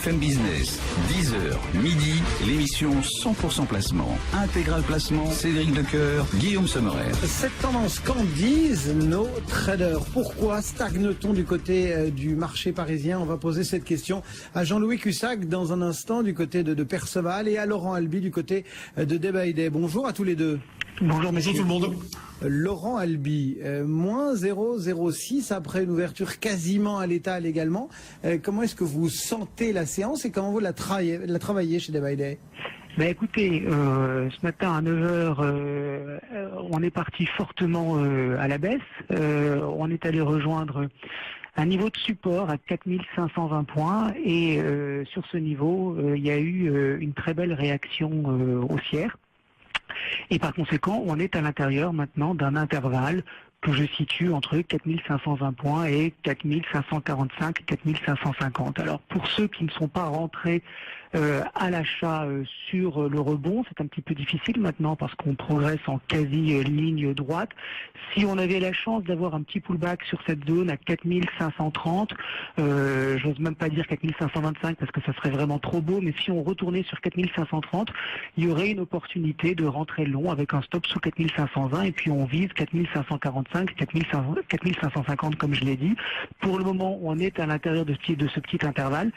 BFM Business, 10h, midi, l'émission 100% placement. Intégral placement, Cédric Decoeur, Guillaume Sommerer. Cette tendance, qu'en disent nos traders? Pourquoi stagne-t-on du côté du marché parisien? On va poser cette question à Jean-Louis Cussac dans un instant du côté de Perceval et à Laurent Albi du côté de Day by Day. Bonjour à tous les deux. Bonjour tout le monde. Laurent Albi, moins 0,06 après une ouverture quasiment à l'étal également. Comment est-ce que vous sentez la séance et comment vous la travaillez chez Day by Day? Écoutez, ce matin à 9h, on est parti fortement à la baisse. On est allé rejoindre un niveau de support à 4520 points et sur ce niveau, il y a eu une très belle réaction haussière. Et par conséquent, on est à l'intérieur maintenant d'un intervalle que je situe entre 4520 points et 4545, 4550. Alors pour ceux qui ne sont pas rentrés à l'achat sur le rebond, c'est un petit peu difficile maintenant parce qu'on progresse en quasi ligne droite. Si on avait la chance d'avoir un petit pullback sur cette zone à 4530, j'ose même pas dire 4525 parce que ça serait vraiment trop beau, mais si on retournait sur 4530, il y aurait une opportunité de rentrer long avec un stop sous 4520 et puis on vise 4545, 4550 comme je l'ai dit. Pour le moment, on est à l'intérieur de ce petit intervalle.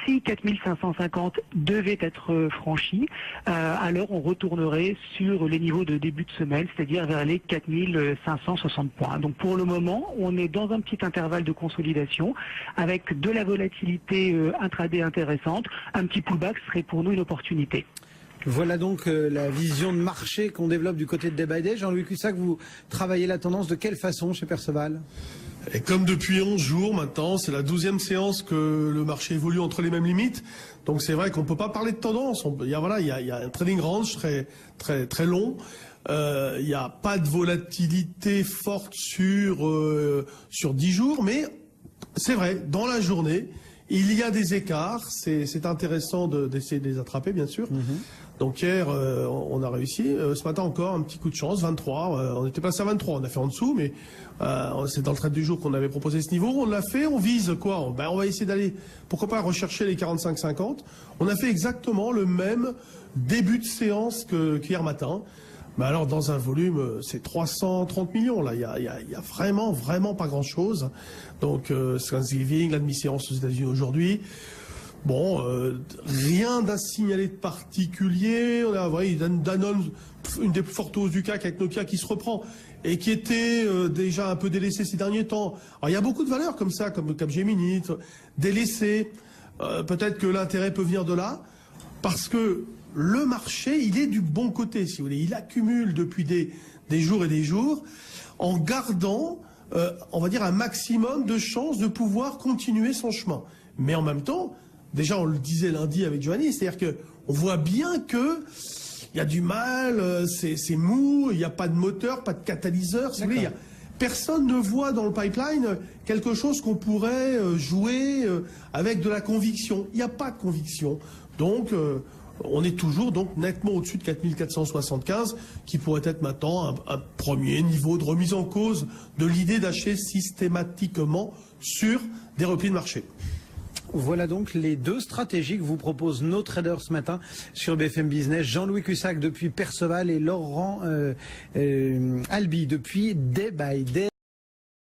Si 4550 devait être franchi, alors on retournerait sur les niveaux de début de semaine, c'est-à-dire vers les 4560 points. Donc pour le moment, on est dans un petit intervalle de consolidation avec de la volatilité intraday intéressante. Un petit pullback serait pour nous une opportunité. Voilà donc la vision de marché qu'on développe du côté de Day by Day. Jean-Louis Cussac, vous travaillez la tendance de quelle façon chez Perceval? Et comme depuis 11 jours maintenant, c'est la 12e séance que le marché évolue entre les mêmes limites. Donc c'est vrai qu'on ne peut pas parler de tendance. Il y a un trading range très long. Il n'y a pas de volatilité forte sur 10 jours, mais c'est vrai, dans la journée, il y a des écarts. C'est intéressant d'essayer de les attraper, bien sûr. Donc hier, on a réussi. Ce matin encore, un petit coup de chance, 23. On était passé à 23, on a fait en dessous, mais c'est dans le trade du jour qu'on avait proposé ce niveau. On l'a fait, on vise quoi? On va essayer d'aller, pourquoi pas, rechercher les 45-50. On a fait exactement le même début de séance qu'hier matin. Mais alors, dans un volume, c'est 330 millions, là. Il y a vraiment pas grand-chose. Donc, Thanksgiving, la demi-séance aux États-Unis aujourd'hui. Bon, rien à signaler de particulier. On a, Danone, une des plus fortes hausses du CAC avec Nokia qui se reprend et qui était déjà un peu délaissé ces derniers temps. Alors, il y a beaucoup de valeurs comme ça, comme Capgemini, délaissées. Peut-être que l'intérêt peut venir de là, parce que le marché, il est du bon côté, si vous voulez. Il accumule depuis des jours et des jours, en gardant, on va dire, un maximum de chances de pouvoir continuer son chemin. Mais en même temps, déjà, on le disait lundi avec Giovanni, c'est-à-dire que on voit bien que il y a du mal, c'est mou, il n'y a pas de moteur, pas de catalyseur. Si vous voulez, personne ne voit dans le pipeline quelque chose qu'on pourrait jouer avec de la conviction. Il n'y a pas de conviction. Donc, on est toujours donc nettement au-dessus de 4475, qui pourrait être maintenant un premier niveau de remise en cause de l'idée d'acheter systématiquement sur des replis de marché. Voilà donc les deux stratégies que vous proposent nos traders ce matin sur BFM Business. Jean-Louis Cussac depuis Perceval et Laurent Albi depuis Day by Day.